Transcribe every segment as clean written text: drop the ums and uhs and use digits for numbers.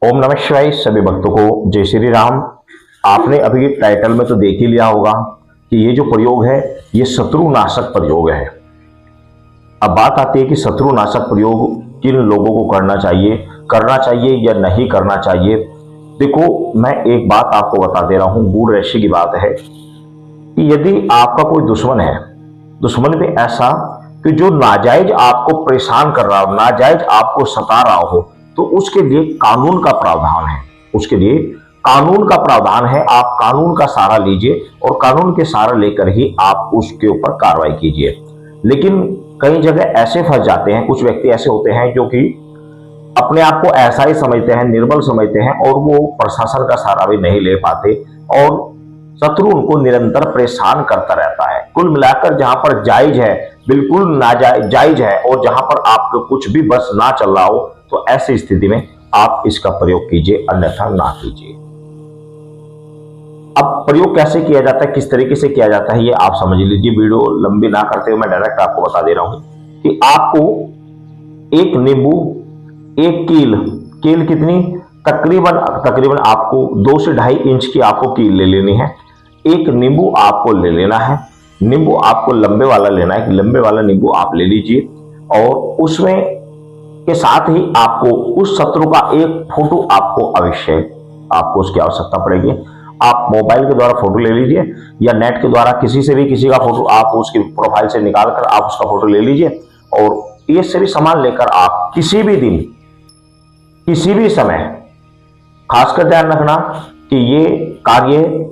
ओम नमः शिवाय। सभी भक्तों को जय श्री राम। आपने अभी टाइटल में तो देख ही लिया होगा कि ये जो प्रयोग है ये शत्रुनाशक प्रयोग है। अब बात आती है कि शत्रुनाशक प्रयोग किन लोगों को करना चाहिए या नहीं करना चाहिए। देखो, मैं एक बात आपको बता दे रहा हूं, गूढ़ रहस्य की बात है कि यदि आपका कोई दुश्मन है, दुश्मन भी ऐसा कि जो नाजायज आपको परेशान कर रहा हो, नाजायज आपको सता रहा हो, तो उसके लिए कानून का प्रावधान है। उसके लिए कानून का प्रावधान है। आप कानून का सहारा लीजिए और कानून के सहारा लेकर ही आप उसके ऊपर कार्रवाई कीजिए। लेकिन कई जगह ऐसे फंस जाते हैं, कुछ व्यक्ति ऐसे होते हैं जो कि अपने आप को ऐसा ही समझते हैं, निर्बल समझते हैं और वो प्रशासन का सहारा भी नहीं ले पाते और शत्रु उनको निरंतर परेशान करता रहता है। कुल मिलाकर जहां पर जायज है, बिल्कुल जायज है, और जहां पर आपको कुछ भी बस ना चल रहा हो, तो ऐसी स्थिति में आप इसका प्रयोग कीजिए, अन्यथा ना कीजिए। अब प्रयोग कैसे किया जाता है, किस तरीके से किया जाता है, ये आप समझ लीजिए। वीडियो लंबी ना करते हुए मैं डायरेक्ट आपको बता दे रहा हूं कि आपको एक नींबू, एक कील कितनी, तकरीबन आपको 2 से 2.5 इंच की आपको कील ले लेनी है। एक नींबू आपको ले लेना है। नींबू आपको लंबे वाला लेना है, कि लंबे वाला नींबू आप ले लीजिए और उसमें के साथ ही आपको उस शत्रु का एक फोटो आपको उसकी आवश्यकता पड़ेगी। आप मोबाइल के द्वारा फोटो ले लीजिए या नेट के द्वारा किसी से भी किसी का फोटो आप उसकी प्रोफाइल से निकालकर आप उसका फोटो ले लीजिए। और ये सभी सामान लेकर आप किसी भी दिन, किसी भी समय, खासकर ध्यान रखना कि ये कार्य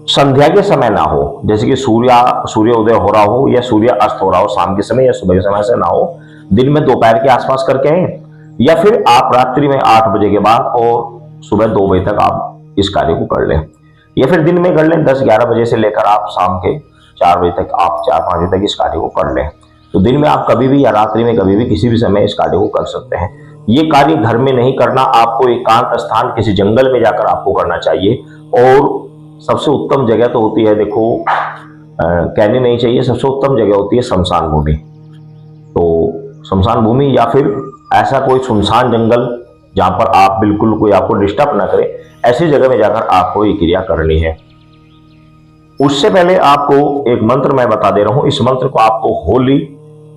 संध्या के समय ना हो, जैसे कि सूर्य उदय हो रहा हो या सूर्य अस्त हो रहा हो, शाम के समय या सुबह के समय से ना हो। दिन में दोपहर के आसपास करके आए, या फिर आप रात्रि में 8 बजे के बाद और सुबह 2 बजे तक आप इस कार्य को कर लें, या फिर दिन में कर लें 10-11 बजे से लेकर आप शाम के 4 बजे तक, आप 4-5 बजे तक इस कार्य को कर लें। तो दिन में आप कभी भी या रात्रि में कभी भी किसी भी समय इस कार्य को कर सकते हैं। ये कार्य घर में नहीं करना, आपको एकांत स्थान किसी जंगल में जाकर आपको करना चाहिए। और सबसे उत्तम जगह तो होती है, देखो कहनी नहीं चाहिए, सबसे उत्तम जगह होती है शमशान भूमि। तो शमशान भूमि या फिर ऐसा कोई सुनसान जंगल जहां पर आप बिल्कुल कोई आपको डिस्टर्ब ना करे, ऐसी जगह में जाकर आपको ये क्रिया करनी है। उससे पहले आपको एक मंत्र मैं बता दे रहा हूं। इस मंत्र को आपको होली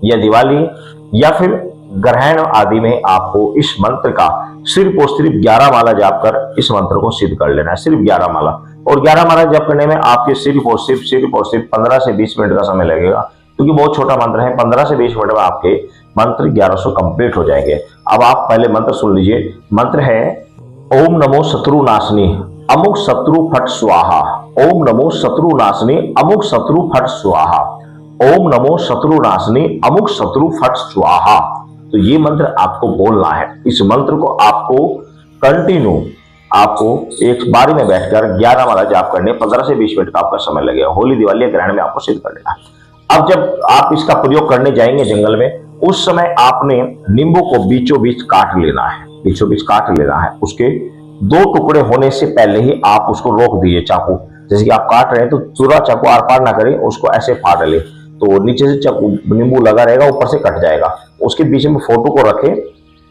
या दिवाली या फिर ग्रहण आदि में आपको इस मंत्र का सिर्फ और सिर्फ 11 माला जाप कर इस मंत्र को सिद्ध कर लेना है। सिर्फ 11 माला, और 11 माला जाप करने में आपके सिर्फ और सिर्फ 15 से 20 मिनट का समय लगेगा, क्योंकि बहुत छोटा मंत्र है। 15 से 20 मिनट में आपके मंत्र 1100 कंप्लीट हो जाएंगे। अब आप पहले मंत्र सुन लीजिए। मंत्र है ओम नमो शत्रुनाशनी अमुक शत्रु फट स्वाहा। ओम नमो शत्रुनाशनी अमुक शत्रु फट स्वाहा। ओम नमो शत्रुनाशनी अमुक शत्रु फट स्वाहा। तो ये मंत्र आपको बोलना है। इस मंत्र को आपको कंटिन्यू, आपको एक बारी में बैठकर 11 माला जाप करने 15 से 20 मिनट का आपका समय लगेगा। होली दिवाली ग्रहण में आपको सिद्ध कर लेना। अब जब आप इसका प्रयोग करने जाएंगे जंगल में, उस समय आपने नींबू को बीचों बीच काट लेना है, बीचों बीच काट लेना है। उसके 2 टुकड़े होने से पहले ही आप उसको रोक दीजिए चाकू। जैसे कि आप काट रहे हैं तो पूरा चाकू आर पार ना करें, उसको ऐसे फाड़ ले, तो नीचे से चाकू नींबू लगा रहेगा, ऊपर से कट जाएगा। उसके बीच में फोटो को रखें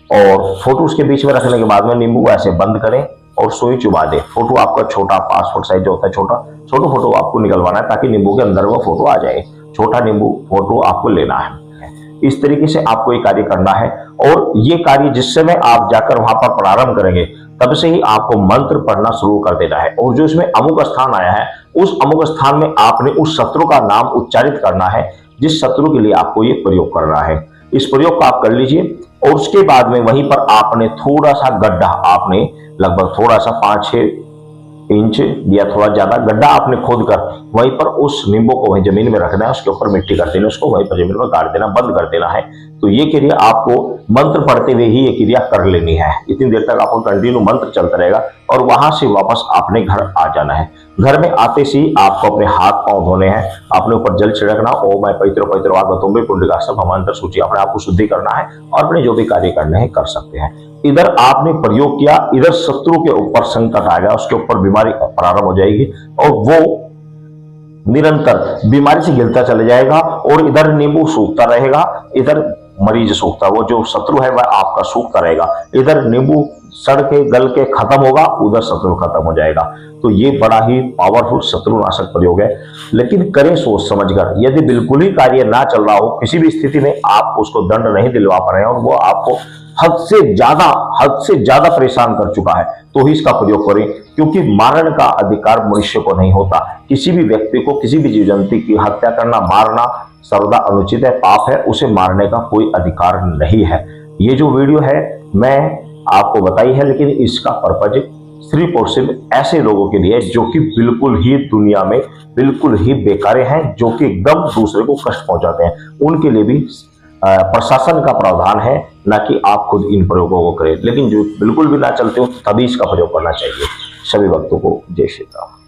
और फोटो उसके बीच में रखने के बाद में नींबू ऐसे बंद करें और सुई चुबा दे। फोटो आपका छोटा पासपोर्ट साइज जो होता है, छोटा फोटो आपको निकलवाना है, ताकि नींबू के अंदर वो फोटो आ जाए। छोटा नींबू फोटो आपको लेना है। इस तरीके से आपको ये कार्य करना है। और ये कार्य जिस समय आप जाकर वहां पर प्रारंभ करेंगे, तब से ही आपको मंत्र पढ़ना शुरू कर देना है। और जो इसमें अमुक स्थान आया है, उस अमुक स्थान में आपने उस शत्रु का नाम उच्चारित करना है, जिस शत्रु के लिए आपको ये प्रयोग करना है। इस प्रयोग को आप कर लीजिए। और उसके बाद में वहीं पर आपने थोड़ा सा गड्ढा, आपने लगभग थोड़ा सा 5-6 इंच या थोड़ा ज्यादा गड्ढा आपने खोद कर वहीं पर उस नींबू को वहीं जमीन में रखना है। उसके ऊपर मिट्टी कर देना, उसको वहीं पर जमीन में गाड़ देना, बंद कर देना है। तो ये क्रिया आपको मंत्र पढ़ते हुए ही ये क्रिया कर लेनी है। इतनी देर तक आपको कंटिन्यू मंत्र चलता रहेगा और वहां से वापस आपने घर आ जाना है। घर में आते से आपको अपने हाथ पांव धोने हैं, अपने ऊपर जल छिड़कना, ओम मैं पवित्र वागतुंबे पुंडरीकाक्षम भगवंतर सूची, अपने आप को शुद्धि करना है और अपने जो भी कार्य करने हैं कर सकते हैं। इधर आपने प्रयोग किया, इधर शत्रु के ऊपर संकट आ गया, उसके ऊपर बीमारी प्रारंभ हो जाएगी और वो निरंतर बीमारी से गिरता चला जाएगा। और इधर नींबू सूखता रहेगा, इधर मरीज सूखता, वो जो शत्रु है वह आपका सूखता रहेगा। इधर नींबू सड़ के गल के खत्म होगा, उधर शत्रु खत्म हो जाएगा। तो ये बड़ा ही पावरफुल शत्रुनाशक प्रयोग है, लेकिन करें सोच समझकर। यदि बिल्कुल ही कार्य ना चल रहा हो, किसी भी स्थिति में आप उसको दंड नहीं दिलवा पा रहे हैं और वो आपको हद से ज्यादा परेशान कर चुका है, तो ही इसका प्रयोग करें। क्योंकि मारने का अधिकार मनुष्य को नहीं होता। किसी भी व्यक्ति को, किसी भी जीव जंतु की हत्या करना, मारना सर्वदा अनुचित है, पाप है, उसे मारने का कोई अधिकार नहीं है। ये जो वीडियो है मैं आपको बताई है, लेकिन इसका पर्पज सिर्फ और सिर्फ ऐसे लोगों के लिए जो कि बिल्कुल ही दुनिया में बिल्कुल ही बेकारे हैं, जो कि एकदम दूसरे को कष्ट पहुंचाते हैं। उनके लिए भी प्रशासन का प्रावधान है, ना कि आप खुद इन प्रयोगों को करें। लेकिन जो बिल्कुल भी ना चलते हो, तभी इसका प्रयोग करना चाहिए। सभी भक्तों को जय श्री राम।